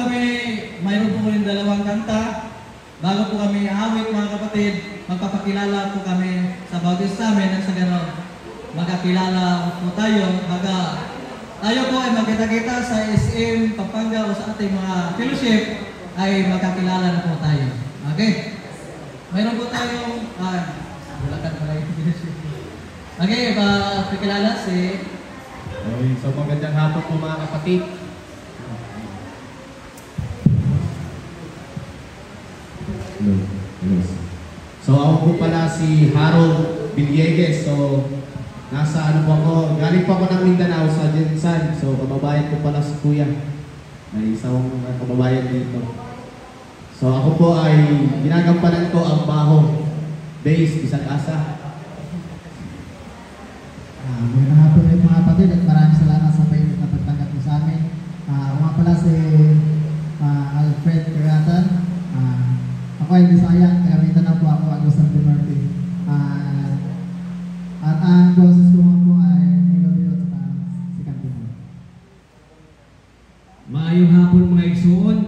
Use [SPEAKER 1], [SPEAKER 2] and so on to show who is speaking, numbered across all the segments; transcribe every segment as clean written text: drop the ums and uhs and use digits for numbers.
[SPEAKER 1] kami, mayroon po rin dalawang kanta. Bago po kami awit mga kapatid, magpapakilala po kami sa bautis namin at sa gano'n. Magkakilala po tayo. Tayo po ay magkita-kita sa SM, Pampanga o sa ating mga fellowship ay magkakilala na po tayo. Okay? Mayroon po tayong, bulakan pala yung fellowship. Okay, pakilala si...
[SPEAKER 2] Okay, so magandang hapon po mga kapatid. So ako po pala si Harold Villegas. So nasa ano po ako, galing po ako ng Mindanao sa Jensan. So kababayan ko pala si Kuya. May isang kababayan dito. So ako po ay ginagampanan ko ang baho, bass, isang asa.
[SPEAKER 3] Magandang hapon ulit mga kapatid at maraming salamat sa pagtanggap mo sa amin. Ako nga pala si Alfred Caratan. Ako ay Bisaya, taga Mindanao po ako, Agusan de Norte. At ang boses ko po ay Nilobio at si Cantino.
[SPEAKER 4] Maayong hapon mga igsuon.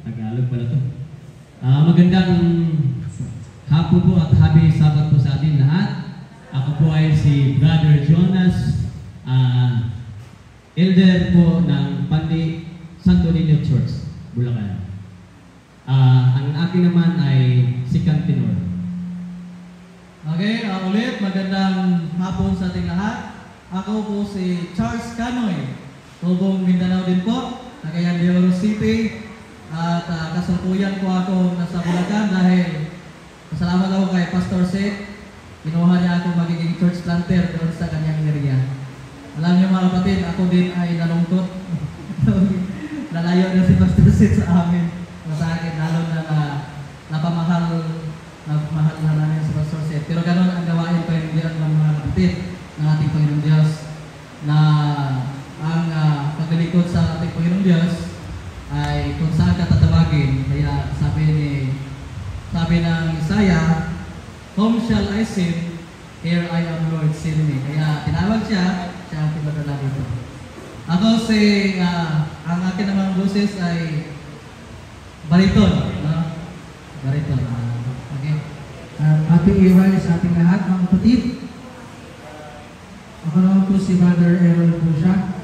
[SPEAKER 4] Tagalog pala to. Magandang hapon po at happy Sabat po sa atin lahat. Ako po ay si Brother Jonas, elder po ng Pandi Santo Niño Church, Bulacan. Ang akin naman ay si Cantinor.
[SPEAKER 1] Okay, ulit, magandang hapon sa ating lahat. Ako po si Charles Canoy, tubong Mindanao din po, Cagayan de Oro City. At kasalukuyan po ako nasa Bulacan dahil pasalamat ako kay Pastor Seth. Kinuha niya ako magiging church planter doon sa kanyang area. Alam niyo mga kapatid, ako din ay nalungkot. Nalayo na si Pastor Seth sa amin. Sa akin, lalo na napamahal na namin si Pastor Seth. Pero ganoon ang gawain pa yung Diyos ng mga kapatid ng ating Panginoong Diyos na ang paglilikod sa ating Panginoong Diyos ay kung saan ka tatawagin. Kaya sabi ng Isaiah, "Whom shall I send? Here I am, Lord, send me." Kaya tinawag siya ang pinadala dito. Ako ang akin namang boses ay bariton. Bariton. Okay.
[SPEAKER 3] Happy Iway sa ating lahat mga kapatid. Ako naman po si Brother Errol Pusha.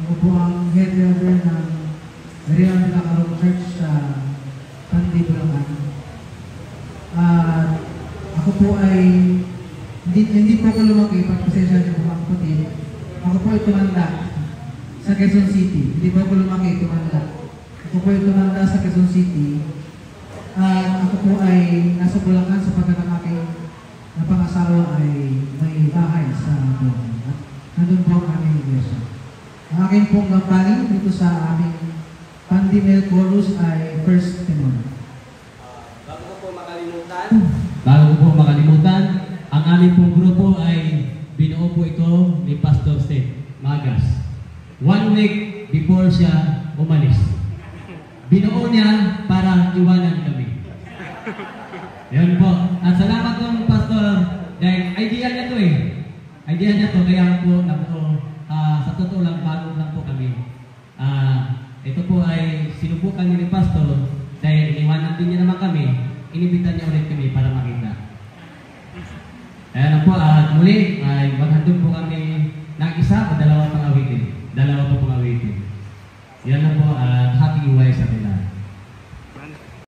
[SPEAKER 3] Ako po ang head elder ng Real Lacarong Church sa Pandi, Bulacan. Ako po ay hindi po ako lumaki, pagpasensya niyo po mga kapatid. Ako po ay tumanda sa Quezon City. Hindi po ako lumaki, tumanda. Ako po ay tumanda sa Quezon City. Ako po ay nasa Bulacan sapagkat ang aking napangasawa ay may bahay sa Bulacan. At nandun po ang aming iglesia. Ang aking pong gampanin dito sa aming Pandi Male Chorus ay First Tenor.
[SPEAKER 5] Bago ko po makalimutan,
[SPEAKER 4] ang aming pong grupo ay binuo po ito ni Pastor Seth Magas. 1 week before siya umalis. Binuo niya para iwanan kami. Yan po. At salamat po Pastor dahil idea niya to Idea niya to kaya po nabuo. Sa totoo lang, bago lang po kami. Ito po ay sinubukan ni Pastor dahil iniwanan din niya naman kami. Inibitan niya ulit kami para makita. Ayan po, at muli ay maghandog po kami ng isa o dalawa pang awitin. Dalawa po pang awitin. Yan na po, at happy Iway sa atin.